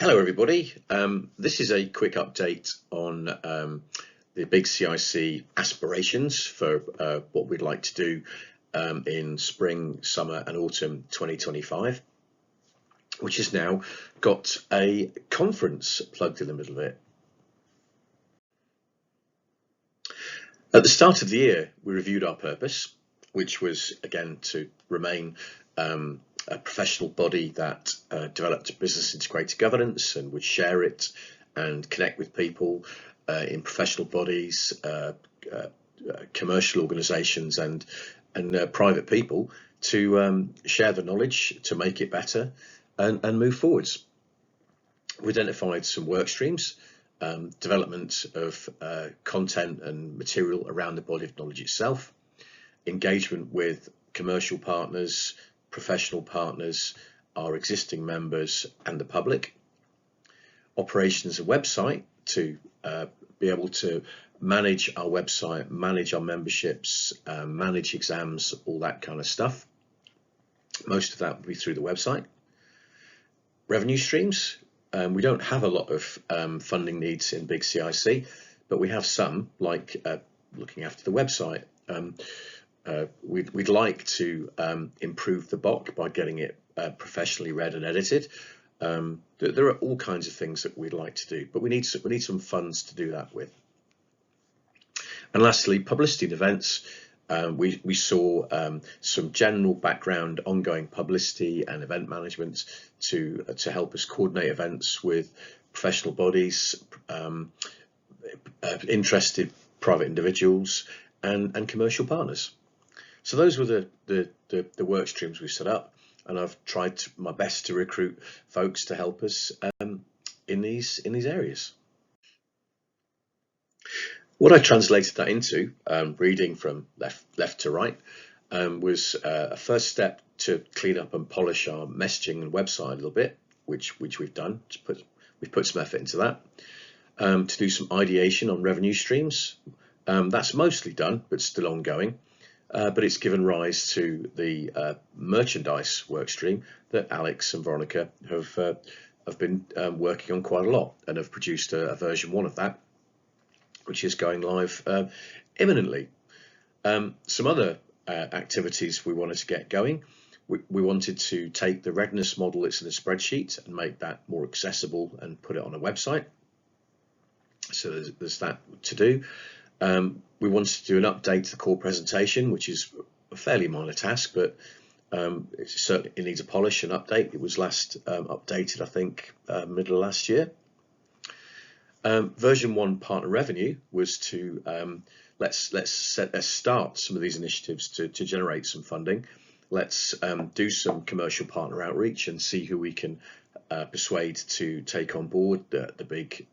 Hello everybody, this is a quick update on the BIG CIC aspirations for what we'd like to do in spring, summer and autumn 2025, which has now got a conference plugged in the middle of it. At the start of the year, we reviewed our purpose, which was again to remain a professional body that developed business integrated governance and would share it and connect with people in professional bodies, commercial organisations and private people to share the knowledge to make it better and move forwards. We identified some work streams, development of content and material around the body of knowledge itself, engagement with commercial partners, professional partners, our existing members and the public, operations and website to be able to manage our website, manage our memberships, manage exams, all that kind of stuff. Most of that will be through the website. Revenue streams. We don't have a lot of funding needs in BIG CIC, but we have some, like looking after the website. We'd like to improve the BOC by getting it professionally read and edited. There are all kinds of things that we'd like to do, but we need some funds to do that with. And lastly, publicity and events. We saw some general background, ongoing publicity and event management to help us coordinate events with professional bodies, interested private individuals, and commercial partners. So those were the work streams we set up, and I've tried my best to recruit folks to help us in these areas. What I translated that into, reading from left to right, was a first step to clean up and polish our messaging and website a little bit, which we've done. We've put some effort into that. To do some ideation on revenue streams. That's mostly done, but still ongoing. But it's given rise to the merchandise workstream that Alex and Veronica have been working on quite a lot, and have produced a version 1 of that, which is going live imminently. Some other activities we wanted to get going. We wanted to take the readiness model that's in a spreadsheet and make that more accessible and put it on a website. So there's that to do. We wanted to do an update to the core presentation, which is a fairly minor task, but it needs a polish and update. It was last updated, I think, middle of last year. Version 1 partner revenue was to let's start some of these initiatives to generate some funding. Let's do some commercial partner outreach and see who we can persuade to take on board the big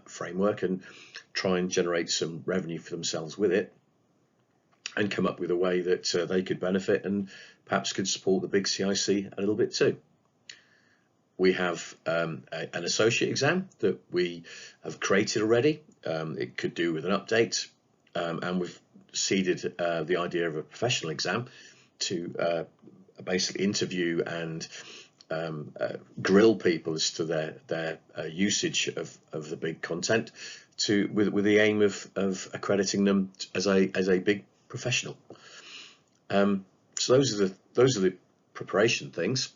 framework and try and generate some revenue for themselves with it, and come up with a way that they could benefit and perhaps could support the BIG CIC a little bit too. We have an associate exam that we have created already. It could do with an update, and we've seeded the idea of a professional exam to basically interview and grill people as to their usage of the BIG content, with the aim of accrediting them as a BIG professional. So those are the preparation things.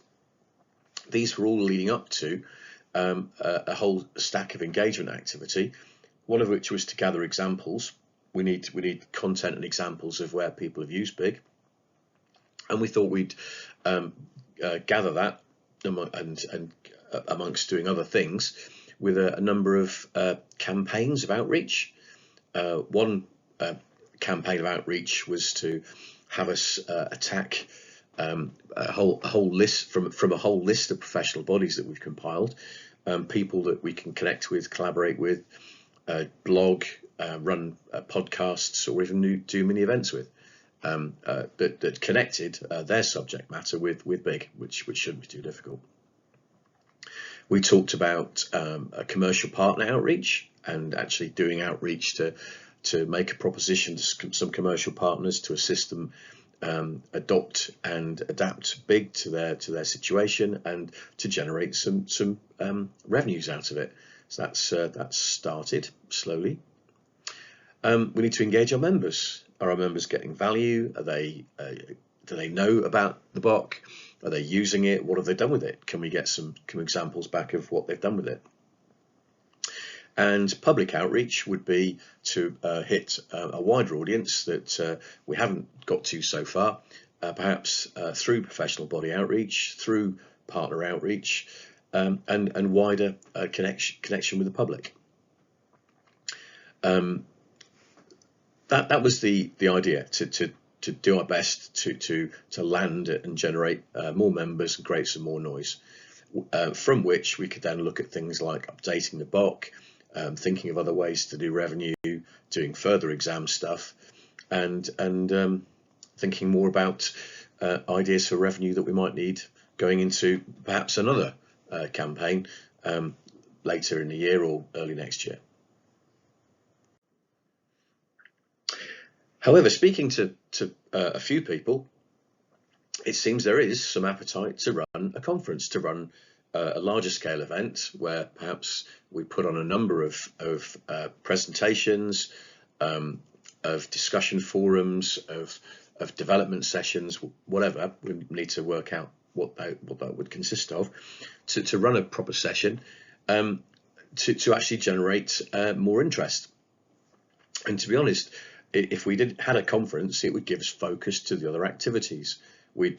These were all leading up to a whole stack of engagement activity, one of which was to gather examples. We need content and examples of where people have used BIG, and we thought we'd gather that and amongst doing other things with a number of campaigns of outreach. One campaign of outreach was to have us attack a whole list from a whole list of professional bodies that we've compiled, people that we can connect with, collaborate with, blog, run podcasts, or even do mini events with, that connected their subject matter with BIG, which shouldn't be too difficult. We talked about a commercial partner outreach and actually doing outreach to make a proposition to some commercial partners to assist them adopt and adapt BIG to their situation and to generate some revenues out of it. So that's started slowly. We need to engage our members. Are our members getting value? Are they do they know about the BOC? Are they using it? What have they done with it? Can we get some examples back of what they've done with it? And public outreach would be to hit a wider audience that we haven't got to so far, perhaps through professional body outreach, through partner outreach, and wider connection with the public. That was the idea, to do our best to land and generate more members and create some more noise, from which we could then look at things like updating the BOC, thinking of other ways to do revenue, doing further exam stuff, and thinking more about ideas for revenue that we might need going into perhaps another campaign later in the year or early next year. However, speaking to a few people, it seems there is some appetite to run a conference, to run a larger scale event where perhaps we put on a number of presentations, of discussion forums, of development sessions, whatever. We need to work out what that would consist of, to run a proper session, to actually generate more interest. And to be honest, if we had a conference, it would give us focus to the other activities. We'll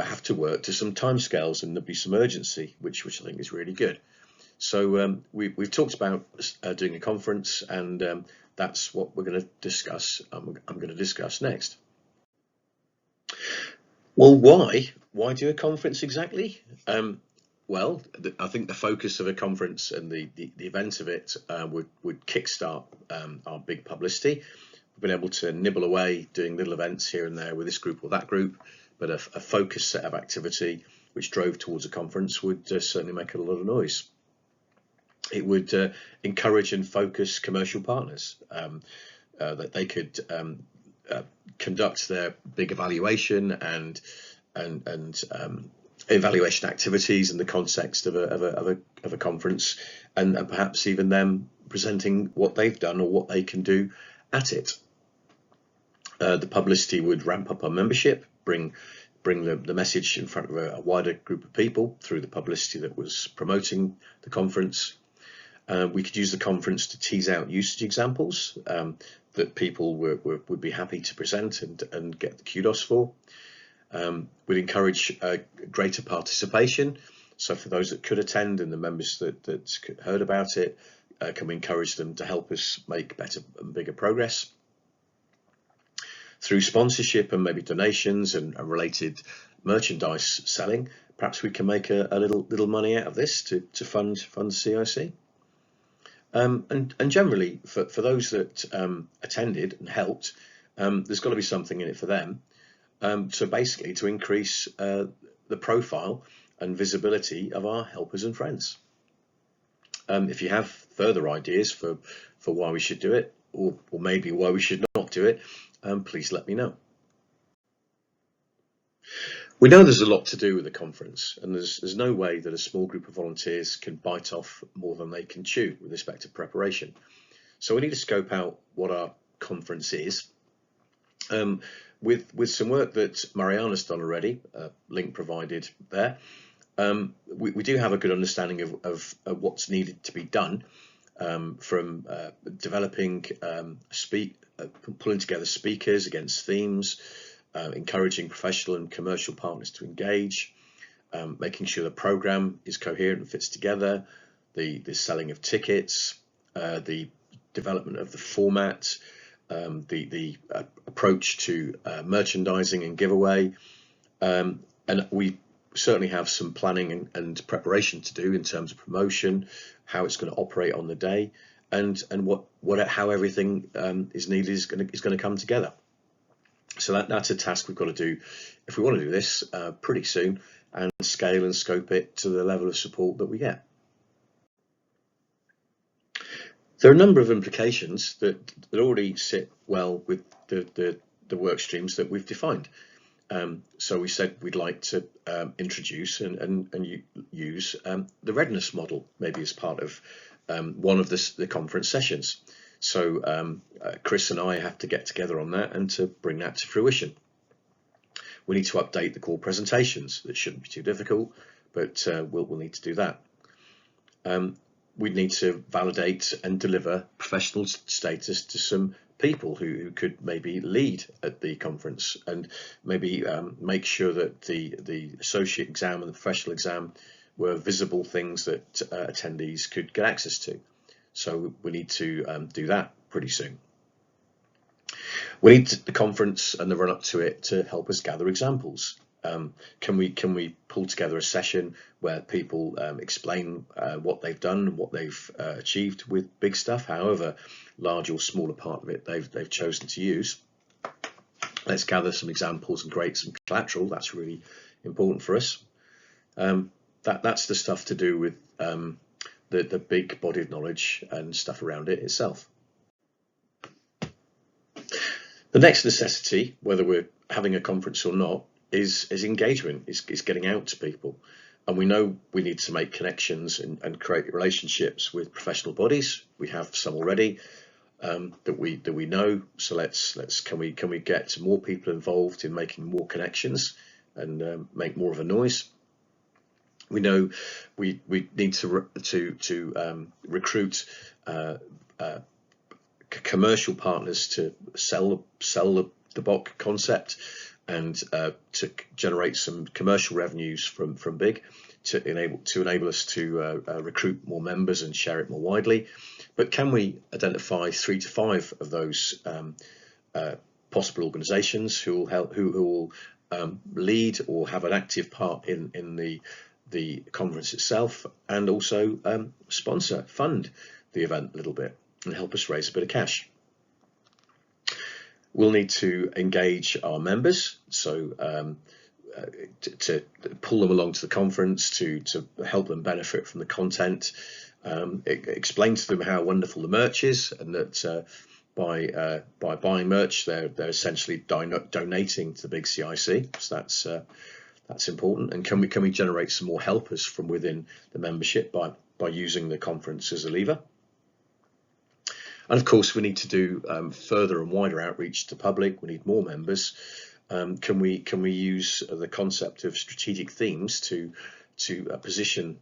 have to work to some timescales, and there'd be some urgency, which I think is really good. So we've talked about doing a conference, and that's what we're going to discuss. I'm going to discuss next. Well, why do a conference exactly? Well, I think the focus of a conference and the event of it would kickstart our big publicity. We've been able to nibble away doing little events here and there with this group or that group, but a focused set of activity which drove towards a conference would certainly make a lot of noise. It would encourage and focus commercial partners, that they could conduct their big evaluation and evaluation activities in the context of a conference, and perhaps even them presenting what they've done or what they can do at it. The publicity would ramp up our membership, bring the message in front of a wider group of people through the publicity that was promoting the conference. We could use the conference to tease out usage examples that people would be happy to present and get the kudos for. We'd encourage greater participation. So for those that could attend and the members that heard about it, can we encourage them to help us make better and bigger progress? Through sponsorship and maybe donations and related merchandise selling, perhaps we can make a little money out of this to fund CIC. And generally, for those that attended and helped, there's got to be something in it for them. So basically, to increase the profile and visibility of our helpers and friends. If you have further ideas for why we should do it, or maybe why we should not do it, please let me know. We know there's a lot to do with the conference, and there's no way that a small group of volunteers can bite off more than they can chew with respect to preparation. So we need to scope out what our conference is. With some work that Mariana's done already, link provided there, we do have a good understanding of what's needed to be done, from developing, pulling together speakers against themes, encouraging professional and commercial partners to engage, making sure the program is coherent and fits together, the selling of tickets, the development of the format, the approach to merchandising and giveaway, and we certainly have some planning and preparation to do in terms of promotion, how it's going to operate on the day, and how everything is needed is going to come together. So that's a task we've got to do if we want to do this pretty soon, and scale and scope it to the level of support that we get. There are a number of implications that already sit well with the the work streams that we've defined. So we said we'd like to introduce and use the readiness model, maybe as part of one of the conference sessions. So Chris and I have to get together on that and to bring that to fruition. We need to update the core presentations. That shouldn't be too difficult, but we'll need to do that. We need to validate and deliver professional status to some people who could maybe lead at the conference, and maybe make sure that the associate exam and the professional exam were visible things that attendees could get access to. So we need to do that pretty soon. We need the conference and the run up to it to help us gather examples. Can we pull together a session where people explain what they've done and what they've achieved with big stuff, however large or smaller part of it they've chosen to use. Let's gather some examples and create some collateral. That's really important for us. That's the stuff to do with the big body of knowledge and stuff around it itself. The next necessity, whether we're having a conference or not, is engagement, is getting out to people. And we know we need to make connections and create relationships with professional bodies. We have some already that we know. So can we get more people involved in making more connections and make more of a noise? We know we need to recruit commercial partners to sell the BOC concept and to generate some commercial revenues from BIG to enable us to recruit more members and share it more widely. But can we identify 3 to 5 of those possible organisations who will lead or have an active part in the conference itself, and also fund the event a little bit and help us raise a bit of cash? We'll need to engage our members, so to pull them along to the conference, to help them benefit from the content, explain to them how wonderful the merch is, and that by buying merch, they're essentially donating to the BIG CIC. So that's important. And can we generate some more helpers from within the membership by using the conference as a lever? And of course, we need to do further and wider outreach to the public. We need more members. Can we use the concept of strategic themes to position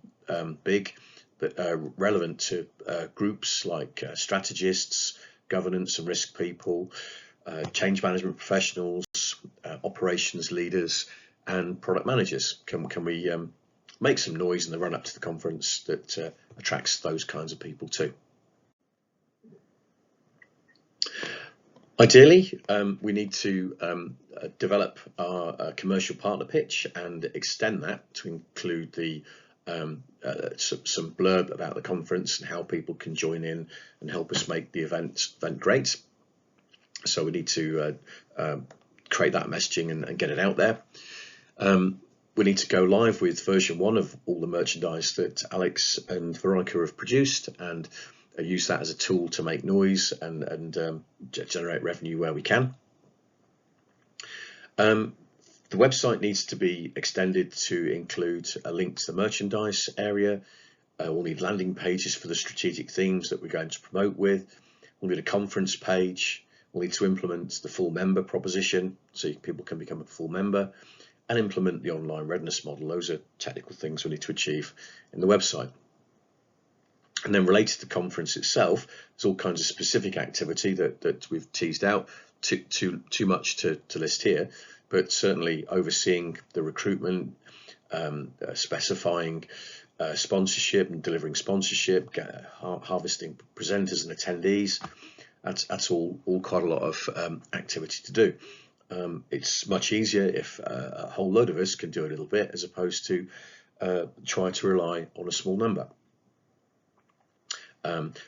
BIG that are relevant to groups like strategists, governance and risk people, change management professionals, operations leaders, and product managers? Can we make some noise in the run up to the conference that attracts those kinds of people too? Ideally, we need to develop our commercial partner pitch and extend that to include the some blurb about the conference and how people can join in and help us make the event great. So we need to create that messaging and get it out there. We need to go live with version 1 of all the merchandise that Alex and Veronica have produced, and use that as a tool to make noise and generate revenue where we can. The website needs to be extended to include a link to the merchandise area. We'll need landing pages for the strategic themes that we're going to promote with. We'll need a conference page. We'll need to implement the full member proposition so people can become a full member, and implement the online readiness model. Those are technical things we need to achieve in the website. And then related to the conference itself, there's all kinds of specific activity that we've teased out, too much to list here, but certainly overseeing the recruitment, specifying sponsorship and delivering sponsorship, harvesting presenters and attendees. That's all quite a lot of activity to do. It's much easier if a whole load of us can do a little bit, as opposed to try to rely on a small number.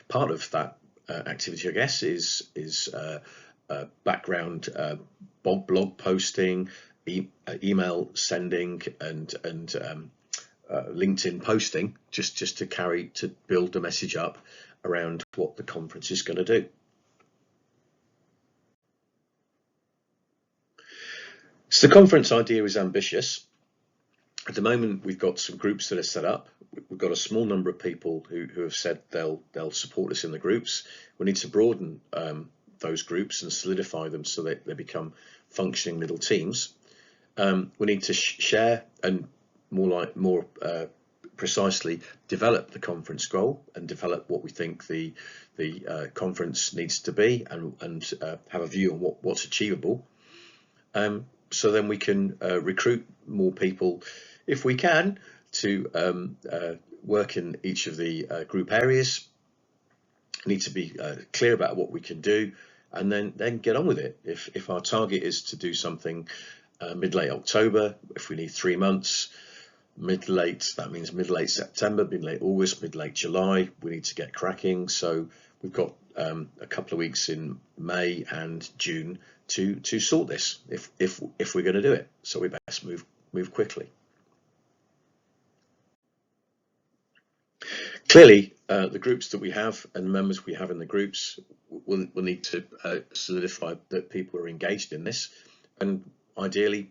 Part of that activity, I guess, is background blog posting, email sending, and LinkedIn posting, just to build the message up around what the conference is going to do. So the conference idea is ambitious. At the moment, we've got some groups that are set up. We've got a small number of people who have said they'll support us in the groups. We need to broaden those groups and solidify them so that they become functioning little teams. We need to share and more precisely develop the conference goal and develop what we think the conference needs to be, and have a view on what's achievable. So then we can recruit more people, if we can, to work in each of the group areas. We need to be clear about what we can do, and then get on with it. If our target is to do something mid-late October, if we need 3 months, that means mid-late September, mid-late August, mid-late July, we need to get cracking. So we've got a couple of weeks in May and June to sort this if we're going to do it. So we best move quickly. Clearly, the groups that we have and the members we have in the groups will need to solidify that people are engaged in this, and ideally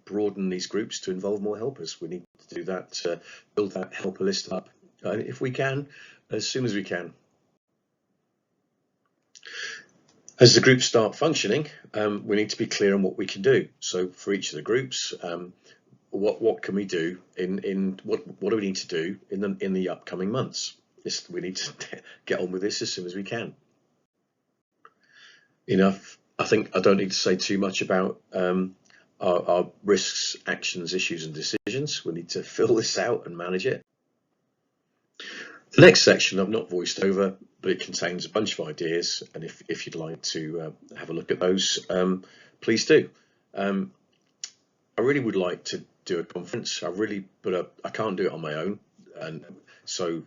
broaden these groups to involve more helpers. We need to do that, build that helper list up, if we can, as soon as we can. As the groups start functioning, we need to be clear on what we can do. So for each of the groups, what can we do what do we need to do in the upcoming months? We need to get on with this as soon as we can. I think I don't need to say too much about our risks, actions, issues and decisions. We need to fill this out and manage it. The next section I've not voiced over, but it contains a bunch of ideas, and if you'd like to have a look at those, please do. I really would like to do a conference, but I can't do it on my own, and so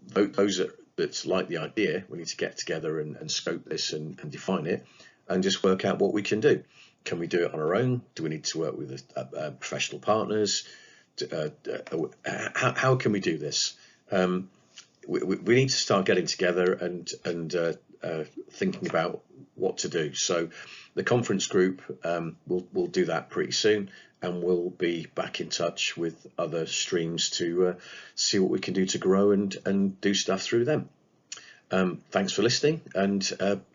those that like the idea, we need to get together and scope this and define it, and just work out what we can do. Can we do it on our own? Do we need to work with professional partners? How can we do this? We need to start getting together and thinking about what to do. So the conference group will do that pretty soon, and we'll be back in touch with other streams to see what we can do to grow and do stuff through them. Thanks for listening, and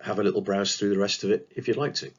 have a little browse through the rest of it if you'd like to.